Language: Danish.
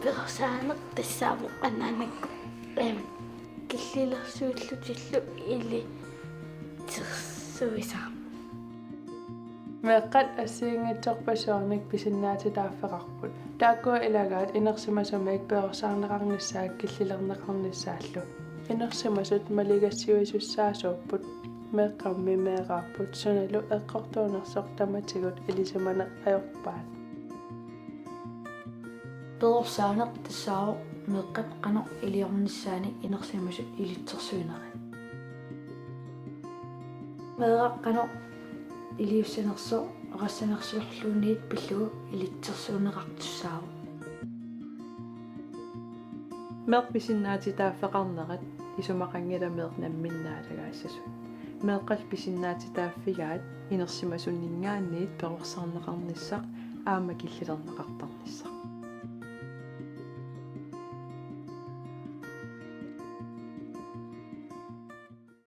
персаанеқ тассаавоқ анаанакку киллилерсуиллутиллу или терсуисаа meeqqat assiingatsorpasuarnik pisinnaatitaaffeqarput taakkua ilagaat inersimasumik peorsaarneqarnissaak killilerneqarnissaallu inersimasut maligassiuisussaasuupput meeqqammi meeqaarput sunalu eqqortuunersoq tamatigut ilisamaneq ajorpaat персаанеқ тассаавоқ меэққат қанеқ илиорнissaани инерсимасут илитсерсуинери меэққанеқ илиуссанерсо арассанерсуарлуунниит пиллугу илитсерсуунеқартуссаава meeq pisinnaatitaaffeqarnerat isumaqangilameeq namminnaalagaassasut meeqqal pisinnaatitaaffigaat inersimasunningaanniit perursarneqarnissaq aama killilerneqartarnissaq